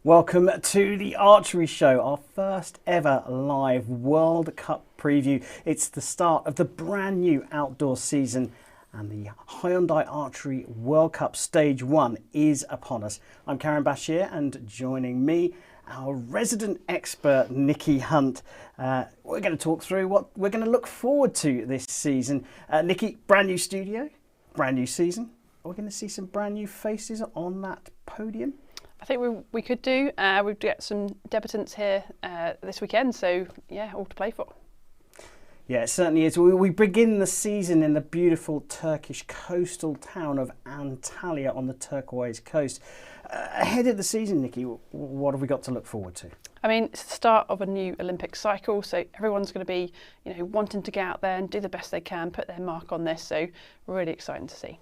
Welcome to the Archery Show, our first ever live World Cup preview. It's the start of the brand new outdoor season and the Hyundai Archery World Cup Stage 1 is upon us. I'm Karen Bashir and joining me, our resident expert Nikki Hunt. We're going to talk through what we're going to look forward to this season. Nikki, brand new studio, brand new season. We're going to see some brand new faces on that podium. I think we could do. We've got some debutants here this weekend, so yeah, all to play for. Yeah, it certainly is. We begin the season in the beautiful Turkish coastal town of Antalya on the turquoise coast. Ahead of the season, Nikki, what have we got to look forward to? I mean, it's the start of a new Olympic cycle, so everyone's going to be, wanting to get out there and do the best they can, put their mark on this. So really exciting to see.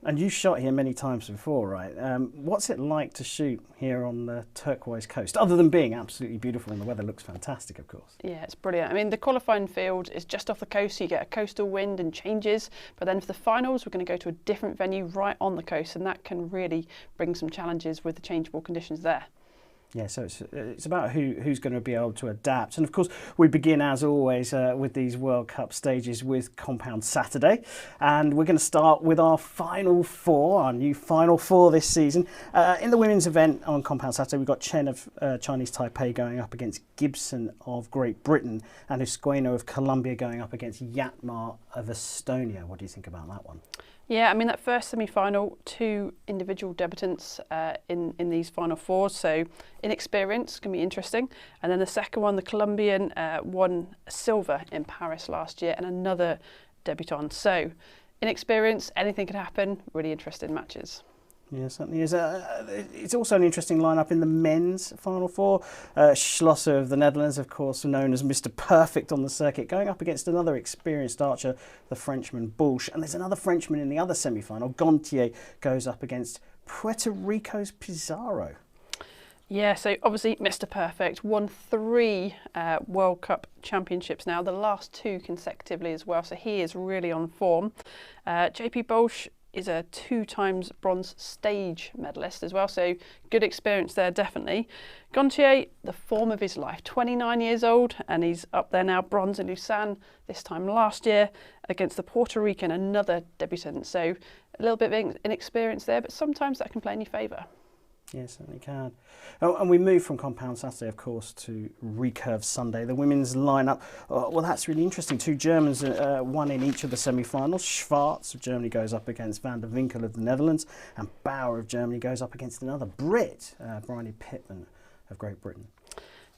And you've shot here many times before, right? What's it like to shoot here on the turquoise coast, other than being absolutely beautiful and the weather looks fantastic, of course? Yeah, it's brilliant. I mean, the qualifying field is just off the coast, so you get a coastal wind and changes. But then for the finals, we're going to go to a different venue right on the coast, and that can really bring some challenges with the changeable conditions there. Yeah, so it's about who's going to be able to adapt. And of course, we begin, as always, with these World Cup stages with Compound Saturday. And we're going to start with our Final Four, our new Final Four this season. In the women's event on Compound Saturday, we've got Chen of Chinese Taipei going up against Gibson of Great Britain and Usqueno of Colombia going up against Yatmar of Estonia. What do you think about that one? Yeah, I mean, that first semi-final, two individual debutants in these Final Fours, so inexperience can be interesting. And then the second one, the Colombian, won silver in Paris last year and another debutant. So inexperience, anything could happen, really interesting matches. Yeah, certainly is. It's also an interesting lineup in the men's Final Four. Schlosser of the Netherlands, of course, known as Mr. Perfect on the circuit, going up against another experienced archer, the Frenchman Bulch. And there's another Frenchman in the other semi-final. Gontier goes up against Puerto Rico's Pizarro. Yeah, so obviously Mr. Perfect won 3 World Cup championships now, the last 2 consecutively as well, so he is really on form. JP Bulch is a 2 times bronze stage medalist as well, so good experience there, definitely. Gontier, the form of his life, 29 years old, and he's up there now, bronze in Lausanne this time last year against the Puerto Rican, another debutant. So a little bit of inexperience there, but sometimes that can play in your favour. Yeah, certainly can. Oh, and we move from Compound Saturday, of course, to Recurve Sunday. The women's lineup, well, that's really interesting. 2 Germans, one in each of the semi-finals. Schwarz of Germany goes up against Van der Winkel of the Netherlands, and Bauer of Germany goes up against another Brit, Bryony Pittman of Great Britain.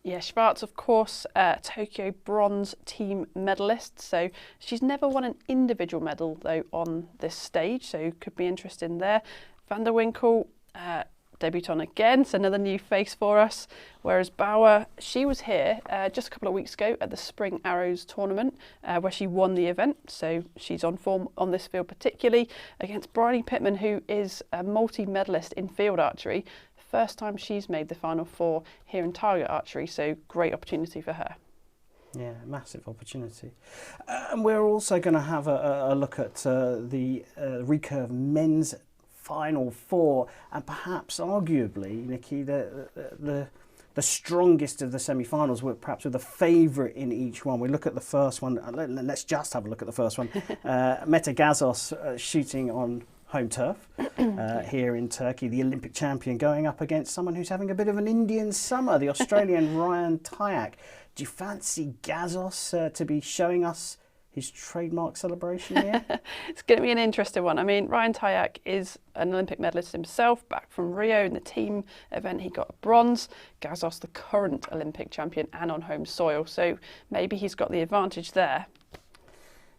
Yeah, Schwarz, of course, Tokyo bronze team medalist. So she's never won an individual medal, though, on this stage, so could be interesting there. Van der Winkel, debutant again, so another new face for us. Whereas Bauer, she was here just a couple of weeks ago at the Spring Arrows tournament where she won the event, so she's on form on this field, particularly against Bryony Pittman, who is a multi-medalist in field archery. First time she's made the Final Four here in target archery, so great opportunity for her. Yeah, massive opportunity. And we're also going to have a look at the Recurve men's Final Four, and perhaps arguably, Nikki, the strongest of the semi-finals, perhaps with a favourite in each one. We look at the first one. Let's just have a look at the first one. Mete Gazoz shooting on home turf here in Turkey, the Olympic champion, going up against someone who's having a bit of an Indian summer, the Australian Ryan Tyack. Do you fancy Gazoz to be showing us his trademark celebration here? It's going to be an interesting one. I mean, Ryan Tyack is an Olympic medalist himself, back from Rio in the team event. He got a bronze. Gazoz, the current Olympic champion and on home soil. So maybe he's got the advantage there.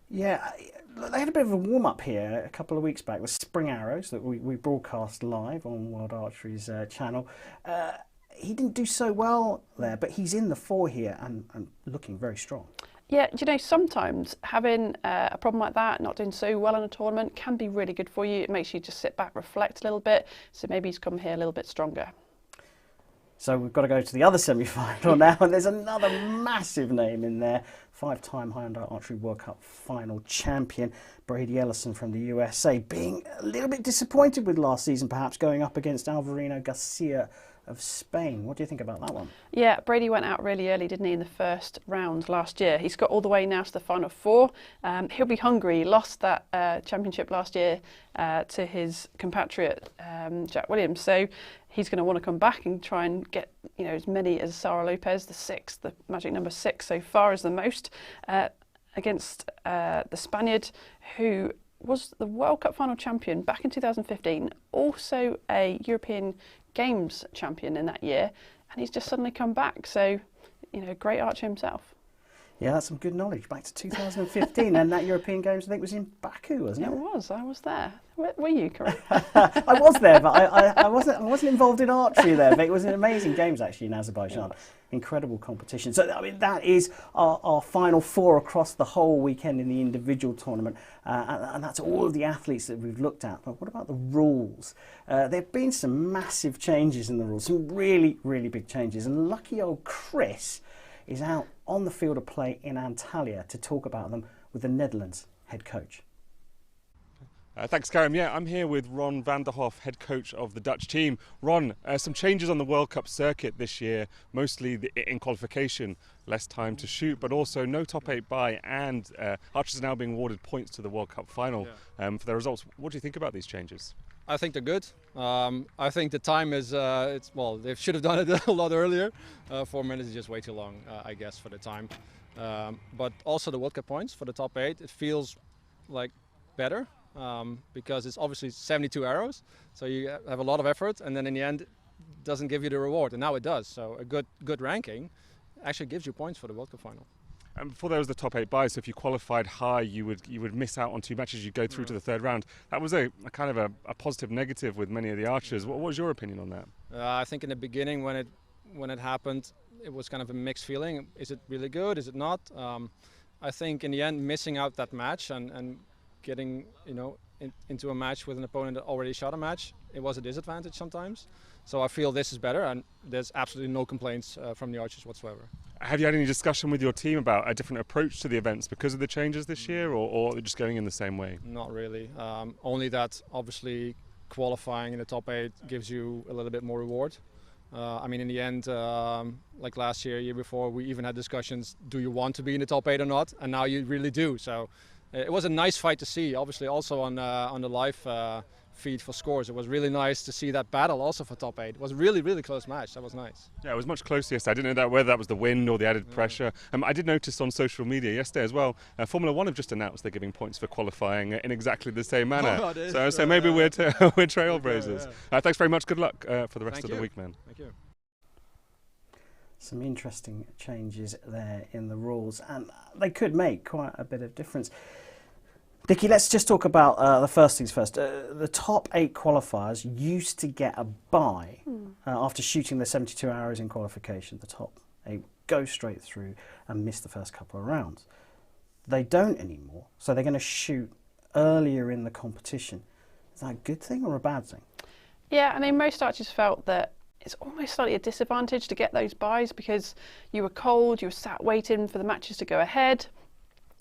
Yeah, they had a bit of a warm-up here a couple of weeks back with Spring Arrows that we broadcast live on World Archery's channel. He didn't do so well there, but he's in the 4 here and looking very strong. Yeah, sometimes having a problem like that, not doing so well in a tournament, can be really good for you. It makes you just sit back, reflect a little bit. So maybe he's come here a little bit stronger. So we've got to go to the other semi-final now, and there's another massive name in there. 5-time Hyundai Archery World Cup final champion, Brady Ellison from the USA, being a little bit disappointed with last season, perhaps going up against Alvarino Garcia of Spain. What do you think about that one? Yeah, Brady went out really early, didn't he, in the first round last year. He's got all the way now to the final four. He'll be hungry. He lost that championship last year to his compatriot, Jack Williams. So he's going to want to come back and try and get as many as Sara Lopez, the magic number 6 so far is the most, against the Spaniard, who was the World Cup final champion back in 2015, also a European Games champion in that year, and he's just suddenly come back. So, great archer himself. Yeah, that's some good knowledge. Back to 2015, and that European Games, I think, was in Baku, wasn't it? It was. I was there. Were you, Karim? I was there, but I wasn't involved in archery there. But it was an amazing Games actually in Azerbaijan. Incredible competition. So I mean, that is our final four across the whole weekend in the individual tournament, and that's all of the athletes that we've looked at. But what about the rules? There have been some massive changes in the rules, some really, really big changes, and lucky old Chris is out on the field of play in Antalya to talk about them with the Netherlands head coach. Thanks, Karim. Yeah, I'm here with Ron van der Hof, head coach of the Dutch team. Ron, some changes on the World Cup circuit this year, mostly in qualification, less time to shoot, but also no top 8 bye, and archers are now being awarded points to the World Cup final for their results. What do you think about these changes? I think they're good. I think the time is, they should have done it a lot earlier. 4 minutes is just way too long, I guess, for the time. But also the World Cup points for the top 8, it feels like better because it's obviously 72 arrows. So you have a lot of effort, and then in the end, it doesn't give you the reward. And now it does. So a good ranking actually gives you points for the World Cup final. And before there was the top 8 buys, so if you qualified high, you would miss out on 2 matches. You go through to the third round. That was a kind of a positive negative with many of the archers. What was your opinion on that? I think in the beginning when it happened, it was kind of a mixed feeling. Is it really good? Is it not? I think in the end, missing out that match and getting into a match with an opponent that already shot a match, it was a disadvantage sometimes. So I feel this is better, and there's absolutely no complaints from the archers whatsoever. Have you had any discussion with your team about a different approach to the events because of the changes this year, or just going in the same way? Not really. Only that obviously qualifying in the top 8 gives you a little bit more reward. I mean, in the end, like last year before, we even had discussions, do you want to be in the top 8 or not? And now you really do. So it was a nice fight to see, obviously also on the live feed for scores. It was really nice to see that battle also for top 8. It was a really, really close match. That was nice. Yeah, it was much closer yesterday. I didn't know whether that was the wind or the added pressure. I did notice on social media yesterday as well, Formula 1 have just announced they're giving points for qualifying in exactly the same manner. So maybe we're trailblazers. Thanks very much. Good luck for the rest of the week, man. Thank you. Some interesting changes there in the rules, and they could make quite a bit of difference. Dickie, let's just talk about the first things first. The top 8 qualifiers used to get a bye after shooting the 72 hours in qualification. The top 8 go straight through and miss the first couple of rounds. They don't anymore, so they're going to shoot earlier in the competition. Is that a good thing or a bad thing? Yeah, I mean, most archers felt that it's almost slightly a disadvantage to get those buys because you were cold, you were sat waiting for the matches to go ahead,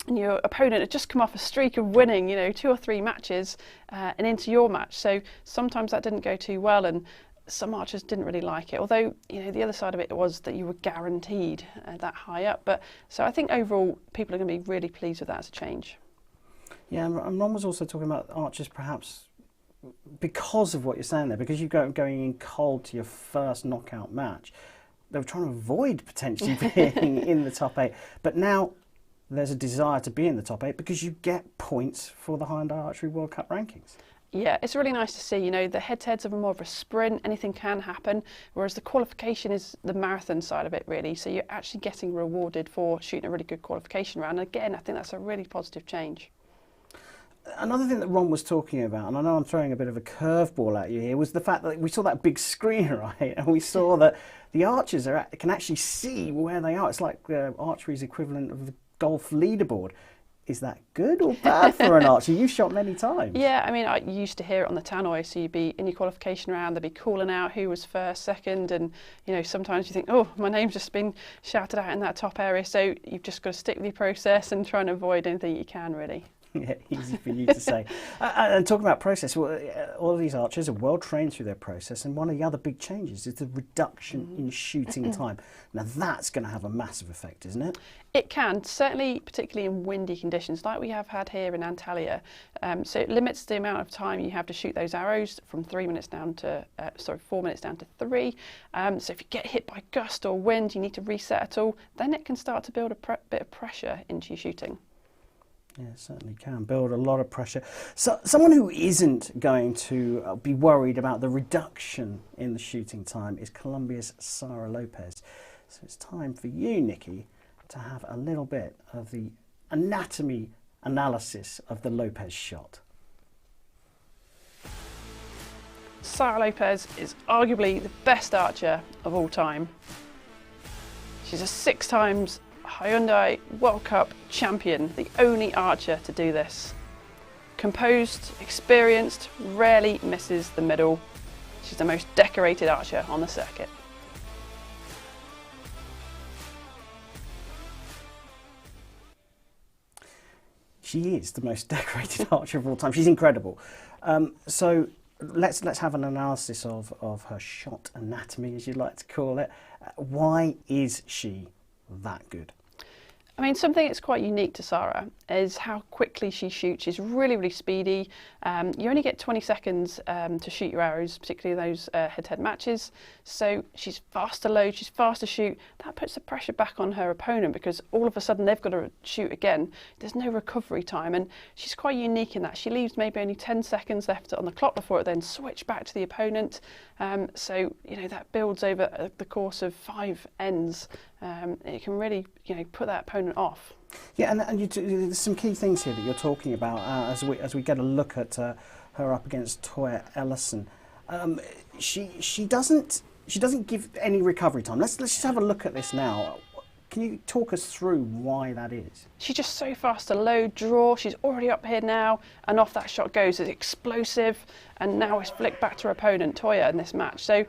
and your opponent had just come off a streak of winning, 2 or 3 matches and into your match. So sometimes that didn't go too well, and some archers didn't really like it. Although, the other side of it was that you were guaranteed that high up. But so I think overall people are going to be really pleased with that as a change. Yeah, and Ron was also talking about archers perhaps because of what you're saying there, because you're going in cold to your first knockout match. They were trying to avoid potentially being in the top 8. But now there's a desire to be in the top 8 because you get points for the Hyundai Archery World Cup rankings. Yeah, it's really nice to see. The head-to-heads are more of a sprint, anything can happen, whereas the qualification is the marathon side of it, really. So you're actually getting rewarded for shooting a really good qualification round. And again, I think that's a really positive change. Another thing that Ron was talking about, and I know I'm throwing a bit of a curveball at you here, was the fact that we saw that big screen, right? And we saw that the archers can actually see where they are. It's like archery's equivalent of the golf leaderboard. Is that good or bad for an archer? You've shot many times. Yeah, I mean, I used to hear it on the tannoy, so you'd be in your qualification round, they'd be calling out who was first, second, and sometimes you think, oh, my name's just been shouted out in that top area. So you've just got to stick with your process and try and avoid anything you can, really. Yeah, easy for you to say. And talking about process, well, all of these archers are well trained through their process, and one of the other big changes is the reduction in shooting time. Now that's going to have a massive effect, isn't it? It can, certainly, particularly in windy conditions like we have had here in Antalya. So it limits the amount of time you have to shoot those arrows from 4 minutes down to 3. So if you get hit by gust or wind, you need to reset at all, then it can start to build a bit of pressure into your shooting. Yeah, it certainly can build a lot of pressure. So someone who isn't going to be worried about the reduction in the shooting time is Colombia's Sara Lopez. So it's time for you, Nikki, to have a little bit of the anatomy analysis of the Lopez shot. Sara Lopez is arguably the best archer of all time. She's a 6 times Hyundai World Cup champion, the only archer to do this. Composed, experienced, rarely misses the middle. She's the most decorated archer on the circuit. She is the most decorated archer of all time. She's incredible. So let's have an analysis of her shot anatomy, as you like to call it. Why is she that good? I mean, something that's quite unique to Sara is how quickly she shoots. She's really, really speedy. You only get 20 seconds to shoot your arrows, particularly those head-to-head matches. So she's fast to load, she's fast to shoot. That puts the pressure back on her opponent because all of a sudden they've got to shoot again. There's no recovery time, and she's quite unique in that. She leaves maybe only 10 seconds left on the clock before it then switch back to the opponent. So, you know, that builds over the course of 5 ends. It can really, you know, put that opponent off. Yeah, and there's some key things here that you're talking about as we get a look at her up against Toya Ellison. She doesn't give any recovery time. Let's just have a look at this now. Can you talk us through why that is? She's just so fast to load, draw. She's already up here now, and off that shot goes. It's explosive, and now it's flicked back to her opponent, Toya, in this match. So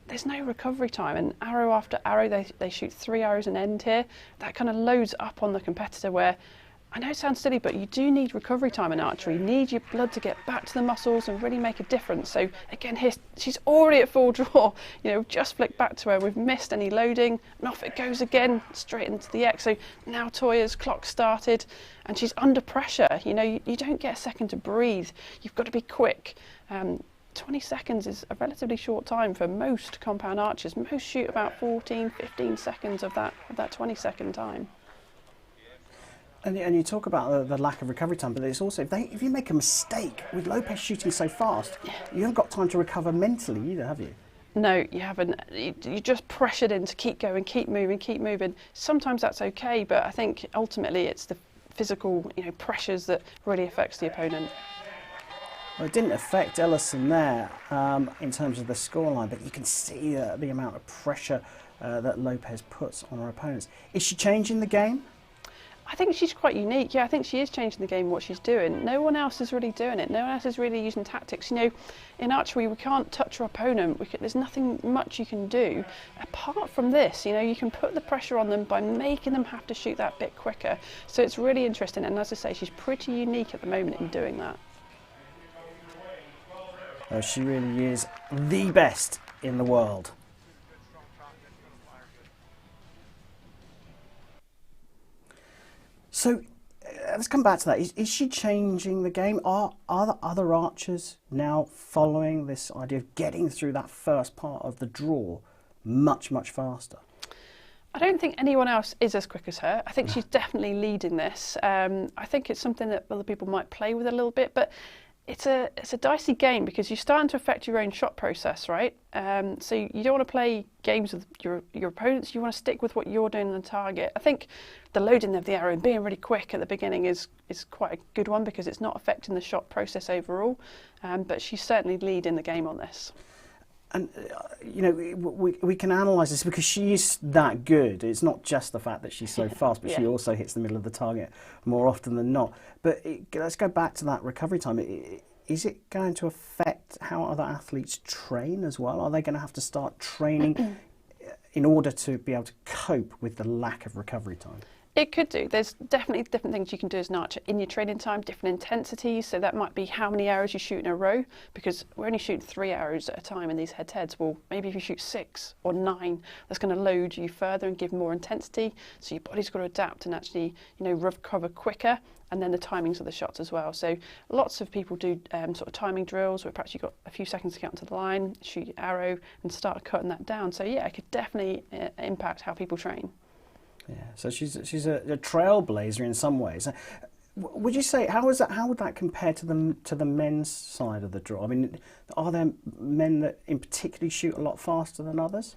there's no recovery time, and arrow after arrow, they shoot 3 arrows an end here. That kind of loads up on the competitor where, I know it sounds silly, but you do need recovery time in archery. You need your blood to get back to the muscles and really make a difference. So again, here, she's already at full draw, you know, just flicked back to her. We've missed any loading, and off it goes again, straight into the X. So now Toya's clock started, and she's under pressure. You know, you don't get a second to breathe. You've got to be quick. 20 seconds is a relatively short time for most compound archers. Most shoot about 14, 15 seconds of that 20-second time. And you talk about the lack of recovery time, but it's also, if you make a mistake with Lopez shooting so fast, you haven't got time to recover mentally either, have you? No, you haven't. You're just pressured in to keep going, keep moving, keep moving. Sometimes that's okay, but I think ultimately it's the physical, you know, pressures that really affects the opponent. Well, it didn't affect Ellison there in terms of the scoreline, but you can see the amount of pressure that Lopez puts on her opponents. Is she changing the game? I think she's quite unique. Yeah, I think she is changing the game, what she's doing. No one else is really doing it. No one else is really using tactics. You know, in archery, we can't touch our opponent. There's nothing much you can do. Apart from this, you know, you can put the pressure on them by making them have to shoot that bit quicker. So it's really interesting. And as I say, she's pretty unique at the moment in doing that. She really is the best in the world. So let's come back to that. Is she changing the game? Are the other archers now following this idea of getting through that first part of the draw much, much faster? I don't think anyone else is as quick as her. I think she's definitely leading this. I think it's something that other people might play with a little bit, but it's a dicey game because you're starting to affect your own shot process, right? So you don't want to play games with your opponents. You want to stick with what you're doing on the target. I think the loading of the arrow and being really quick at the beginning is quite a good one because it's not affecting the shot process overall. But she's certainly leading the game on this. And, you know, we can analyse this because she is that good. It's not just the fact that she's so fast, but she also hits the middle of the target more often than not. But let's go back to that recovery time. Is it going to affect how other athletes train as well? Are they going to have to start training in order to be able to cope with the lack of recovery time? It could do. There's definitely different things you can do as an archer in your training time, different intensities. So that might be how many arrows you shoot in a row, because we're only shooting 3 arrows at a time in these head-to-heads. Well, maybe if you shoot 6 or 9, that's going to load you further and give more intensity. So your body's got to adapt and actually, recover quicker. And then the timings of the shots as well. So lots of people do sort of timing drills where perhaps you've got a few seconds to get onto the line, shoot your arrow and start cutting that down. So yeah, it could definitely impact how people train. Yeah, so she's a trailblazer in some ways. Would you say how would that compare to the men's side of the draw? I mean, are there men that in particularly shoot a lot faster than others?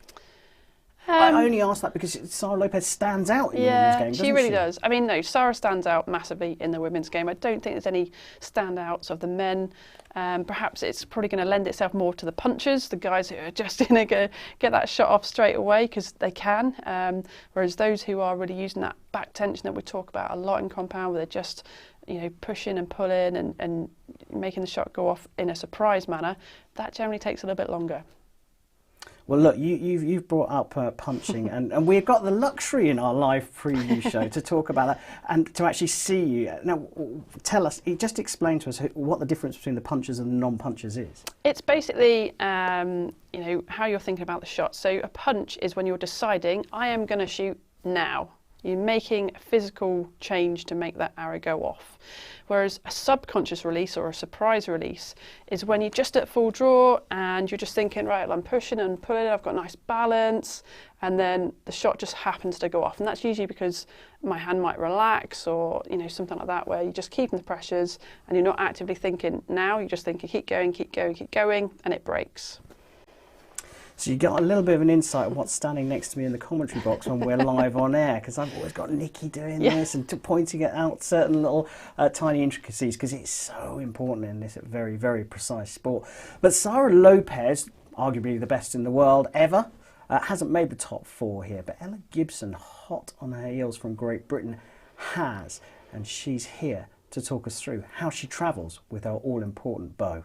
I only ask that because Sara Lopez stands out in the women's game, doesn't she? She really does. I mean, no, Sara stands out massively in the women's game. I don't think there's any standouts of the men. Perhaps it's probably going to lend itself more to the punchers, the guys who are just going to get that shot off straight away because they can. Whereas those who are really using that back tension that we talk about a lot in compound, where they're just pushing and pulling and making the shot go off in a surprise manner, that generally takes a little bit longer. Well, look, you've brought up punching, and we've got the luxury in our live preview show to talk about that and to actually see you. Now, tell us, just explain to us what the difference between the punchers and the non-punchers is. It's basically, how you're thinking about the shot. So a punch is when you're deciding, I am going to shoot now. You're making a physical change to make that arrow go off. Whereas a subconscious release or a surprise release is when you're just at full draw and you're just thinking, right, well, I'm pushing and pulling, I've got nice balance, and then the shot just happens to go off. And that's usually because my hand might relax or, something like that, where you're just keeping the pressures and you're not actively thinking now, you're just thinking, keep going, keep going, keep going, and it breaks. So you got a little bit of an insight of what's standing next to me in the commentary box when we're live on air, because I've always got Nikki doing this and pointing out certain little tiny intricacies, because it's so important in this very, very precise sport. But Sara Lopez, arguably the best in the world ever, hasn't made the top 4 here, but Ella Gibson, hot on her heels from Great Britain, has, and she's here to talk us through how she travels with her all-important bow.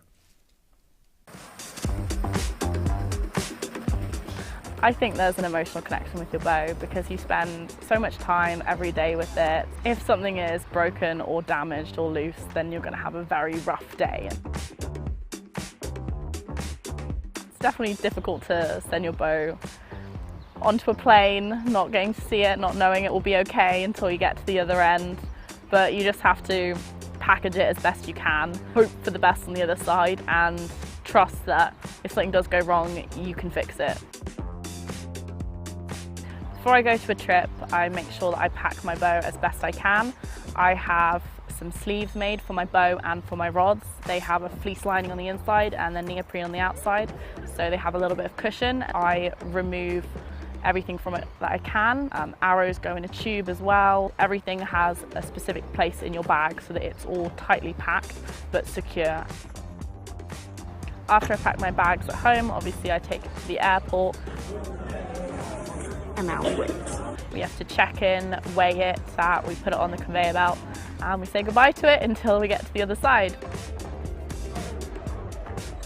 I think there's an emotional connection with your bow because you spend so much time every day with it. If something is broken or damaged or loose, then you're going to have a very rough day. It's definitely difficult to send your bow onto a plane, not getting to see it, not knowing it will be okay until you get to the other end. But you just have to package it as best you can, hope for the best on the other side, and trust that if something does go wrong, you can fix it. Before I go to a trip, I make sure that I pack my bow as best I can. I have some sleeves made for my bow and for my rods. They have a fleece lining on the inside and then neoprene on the outside, so they have a little bit of cushion. I remove everything from it that I can. Arrows go in a tube as well. Everything has a specific place in your bag so that it's all tightly packed but secure. After I pack my bags at home, obviously I take it to the airport. And now we have to check in, weigh it, we put it on the conveyor belt, and we say goodbye to it until we get to the other side.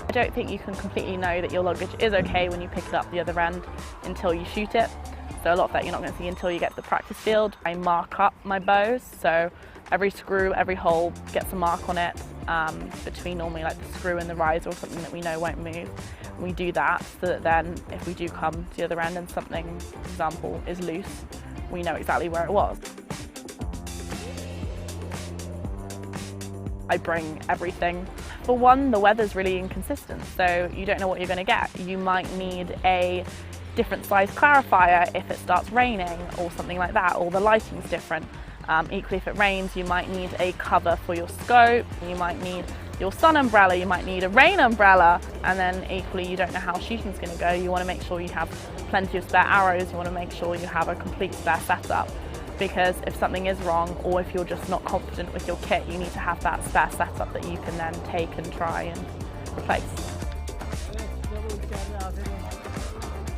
I don't think you can completely know that your luggage is okay when you pick it up the other end until you shoot it. So a lot of that you're not going to see until you get to the practice field. I mark up my bows, so every screw, every hole gets a mark on it, between normally like the screw and the riser or something that we know won't move. We do that so that then if we do come to the other end and something, for example, is loose, we know exactly where it was. I bring everything. For one, the weather's really inconsistent, so you don't know what you're going to get. You might need a different size clarifier if it starts raining or something like that, or the lighting's different. Equally, if it rains, you might need a cover for your scope, you might need your sun umbrella, you might need a rain umbrella, and then equally you don't know how shooting's going to go. You want to make sure you have plenty of spare arrows, you want to make sure you have a complete spare setup, because if something is wrong or if you're just not confident with your kit, you need to have that spare setup that you can then take and try and replace.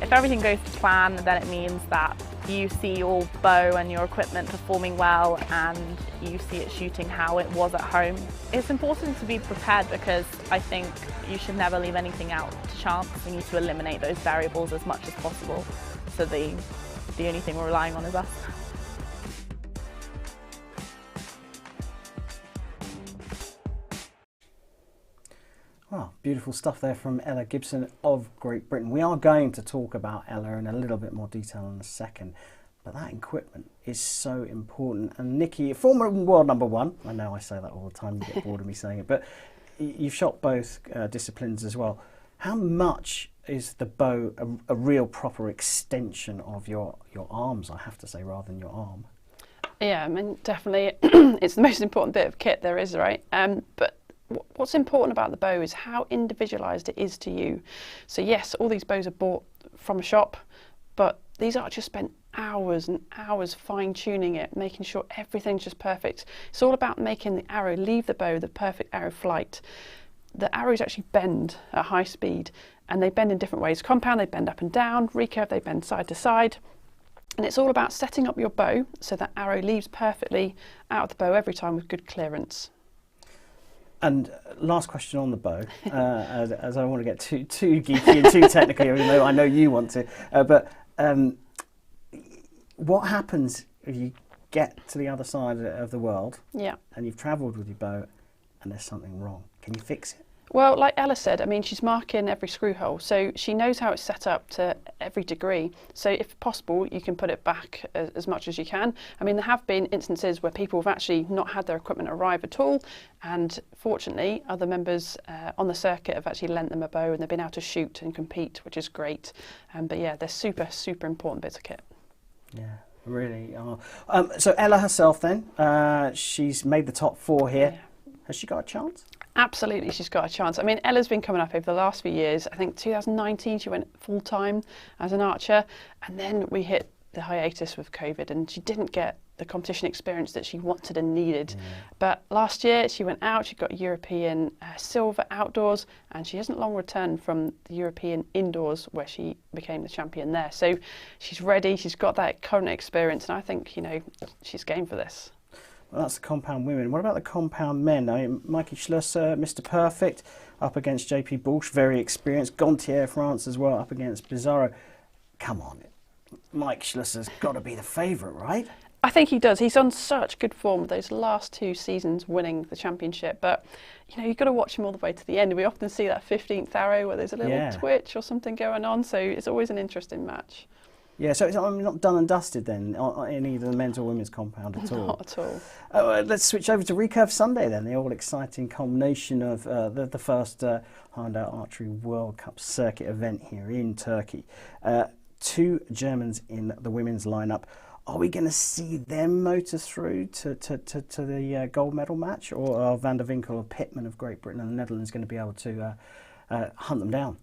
If everything goes to plan, then it means that you see your bow and your equipment performing well and you see it shooting how it was at home. It's important to be prepared because I think you should never leave anything out to chance. We need to eliminate those variables as much as possible, so the only thing we're relying on is us. Well, beautiful stuff there from Ella Gibson of Great Britain. We are going to talk about Ella in a little bit more detail in a second, but that equipment is so important. And Nikki, former world number one, I know I say that all the time, you get bored of me saying it, but you've shot both disciplines as well. How much is the bow a real proper extension of your arms, I have to say, rather than your arm? Yeah, I mean, definitely it's the most important bit of kit there is, right? But what's important about the bow is how individualised it is to you. So yes, all these bows are bought from a shop, but these archers spent hours and hours fine-tuning it, making sure everything's just perfect. It's all about making the arrow leave the bow the perfect arrow flight. The arrows actually bend at high speed, and they bend in different ways. Compound, they bend up and down. Recurve, they bend side to side. And it's all about setting up your bow so that arrow leaves perfectly out of the bow every time with good clearance. And last question on the bow, as I don't want to get too geeky and too technical, even though I know you want to. But what happens if you get to the other side of the world, and you've travelled with your bow, and there's something wrong? Can you fix it? Well, like Ella said, I mean, she's marking every screw hole, so she knows how it's set up to every degree. So if possible, you can put it back as much as you can. I mean, there have been instances where people have actually not had their equipment arrive at all, and fortunately, other members on the circuit have actually lent them a bow and they've been able to shoot and compete, which is great. But yeah, they're super, super important bits of kit. Yeah. Really are. So Ella herself then, she's made the top 4 here. Yeah. Has she got a chance? Absolutely, she's got a chance. I mean, Ella's been coming up over the last few years. I think 2019 she went full-time as an archer, and then we hit the hiatus with COVID and she didn't get the competition experience that she wanted and needed. Yeah. But last year she went out, she got European silver outdoors, and she hasn't long returned from the European indoors where she became the champion there. So she's ready, she's got that current experience, and I think, you know, she's game for this. Well, that's the compound women. What about the compound men? I mean, Mikey Schlosser, Mr. Perfect, up against JP Bulch, very experienced. Gontier France as well, up against Bizarro. Come on, Mike Schlosser's got to be the favourite, right? I think he does. He's on such good form those last 2 seasons winning the championship. But, you know, you've got to watch him all the way to the end. We often see that 15th arrow where there's a little twitch or something going on. So it's always an interesting match. Yeah, so it's not done and dusted then in either the men's or women's compound at all? Not at all. Let's switch over to Recurve Sunday then, the all-exciting culmination of the first Hyundai Archery World Cup circuit event here in Turkey. 2 Germans in the women's lineup. Are we going to see them motor through to the gold medal match, or are Van der Winkel or Pittman of Great Britain and the Netherlands going to be able to hunt them down?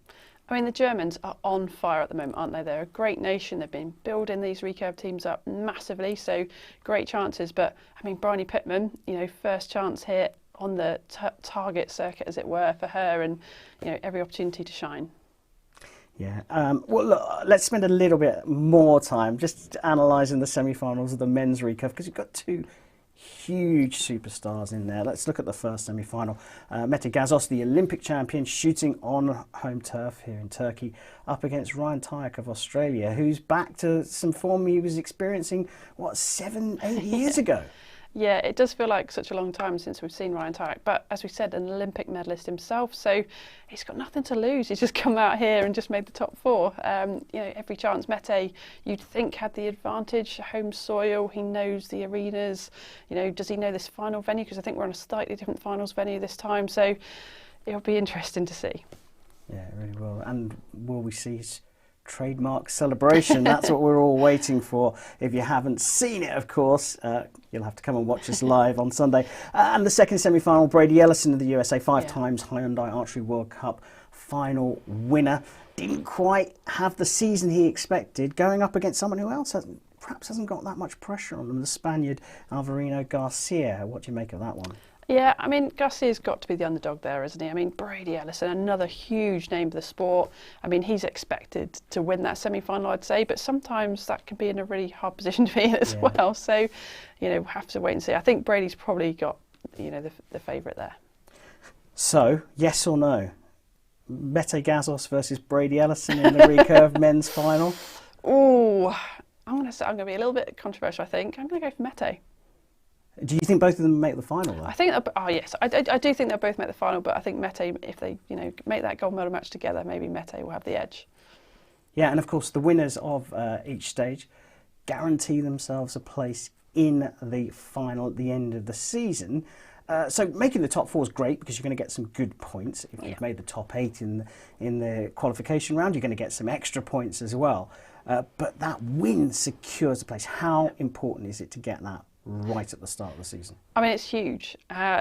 I mean, the Germans are on fire at the moment, aren't they? They're a great nation. They've been building these recurve teams up massively, so great chances. But, I mean, Bryony Pittman, you know, first chance here on the target circuit, as it were, for her, and, you know, every opportunity to shine. Yeah, well, look, let's spend a little bit more time just analysing the semi-finals of the men's recurve, because you've got 2 huge superstars in there. Let's look at the first semi-final. Mete Gazos, the Olympic champion, shooting on home turf here in Turkey, up against Ryan Tyack of Australia, who's back to some form he was experiencing, what, 7, 8 years ago? Yeah, it does feel like such a long time since we've seen Ryan Tyack, but as we said, an Olympic medalist himself, so he's got nothing to lose. He's just come out here and just made the top 4. You know, every chance. Mete, you'd think, had the advantage, home soil, he knows the arenas. You know, does he know this final venue? Because I think we're on a slightly different finals venue this time, so it'll be interesting to see. Yeah, it really will. And will we see his trademark celebration? That's what we're all waiting for. If you haven't seen it, of course, you'll have to come and watch us live on Sunday. And the second semi-final, Brady Ellison of the USA, 5 times Hyundai Archery World Cup final winner. Didn't quite have the season he expected, going up against someone who else perhaps hasn't got that much pressure on them, the Spaniard Alvarino Garcia. What do you make of that one? Yeah, I mean, Garcia's got to be the underdog there, isn't he? I mean, Brady Ellison, another huge name for the sport. I mean, he's expected to win that semi-final, I'd say, but sometimes that can be in a really hard position to be in as well. So, you know, we'll have to wait and see. I think Brady's probably got, you know, the favourite there. So, yes or no? Mete Gazos versus Brady Ellison in the recurve men's final? Oh, I'm going to be a little bit controversial, I think. I'm going to go for Mete. Do you think both of them make the final, though? I think, yes, I do think they'll both make the final, but I think Mete, if they make that gold medal match together, maybe Mete will have the edge. Yeah, and of course the winners of each stage guarantee themselves a place in the final at the end of the season. So making the top 4 is great because you're going to get some good points. If you've made the top 8 in the qualification round, you're going to get some extra points as well. But that win secures the place. How important is it to get that right at the start of the season? I mean, it's huge.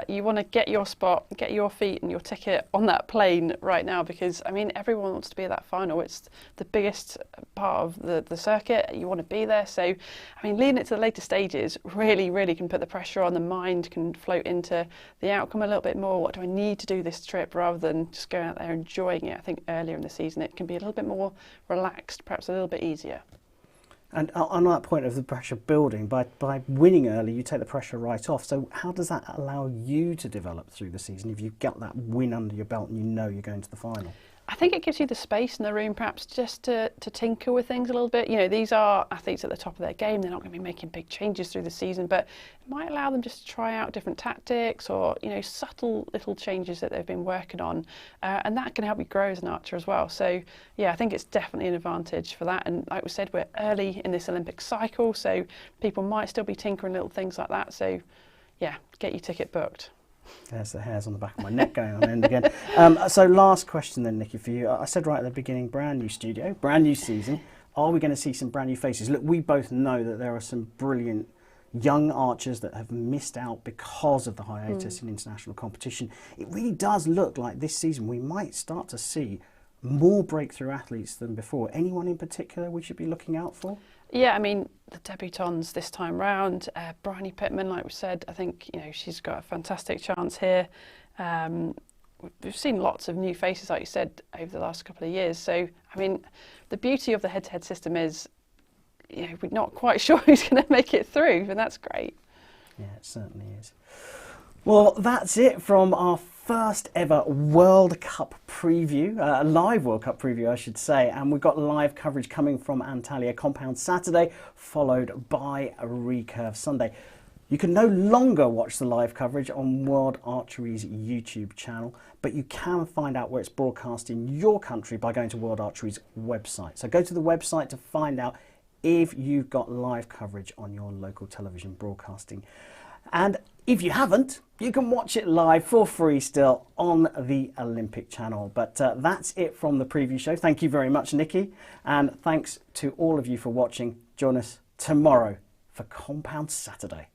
You want to get your spot, get your feet and your ticket on that plane right now because, I mean, everyone wants to be at that final. It's the biggest part of the circuit. You want to be there. So, I mean, leading it to the later stages really, really can put the pressure on. The mind can float into the outcome a little bit more. What do I need to do this trip rather than just going out there enjoying it? I think earlier in the season it can be a little bit more relaxed, perhaps a little bit easier. And on that point of the pressure building, by winning early, you take the pressure right off. So how does that allow you to develop through the season if you've got that win under your belt and you know you're going to the final? I think it gives you the space in the room perhaps just to tinker with things a little bit. You know, these are athletes at the top of their game. They're not going to be making big changes through the season, but it might allow them just to try out different tactics or, you know, subtle little changes that they've been working on. And that can help you grow as an archer as well. So, yeah, I think it's definitely an advantage for that. And like we said, we're early in this Olympic cycle, so people might still be tinkering little things like that. So, yeah, get your ticket booked. There's the hairs on the back of my neck going on end again. So last question then, Nikki, for you. I said right at the beginning, brand new studio, brand new season. Are we going to see some brand new faces? Look, we both know that there are some brilliant young archers that have missed out because of the hiatus in international competition. It really does look like this season we might start to see more breakthrough athletes than before. Anyone in particular we should be looking out for? Yeah, I mean, the debutants this time round, Bryony Pittman, like we said, I think, you know, she's got a fantastic chance here. We've seen lots of new faces, like you said, over the last couple of years. So, I mean, the beauty of the head-to-head system is, you know, we're not quite sure who's going to make it through, and that's great. Yeah, it certainly is. Well, that's it from our first ever World Cup preview, a live World Cup preview I should say, and we've got live coverage coming from Antalya Compound Saturday, followed by a recurve Sunday. You can no longer watch the live coverage on World Archery's YouTube channel, but you can find out where it's broadcast in your country by going to World Archery's website. So go to the website to find out if you've got live coverage on your local television broadcasting. And if you haven't, you can watch it live for free still on the Olympic channel. But that's it from the preview show. Thank you very much, Nikki. And thanks to all of you for watching. Join us tomorrow for Compound Saturday.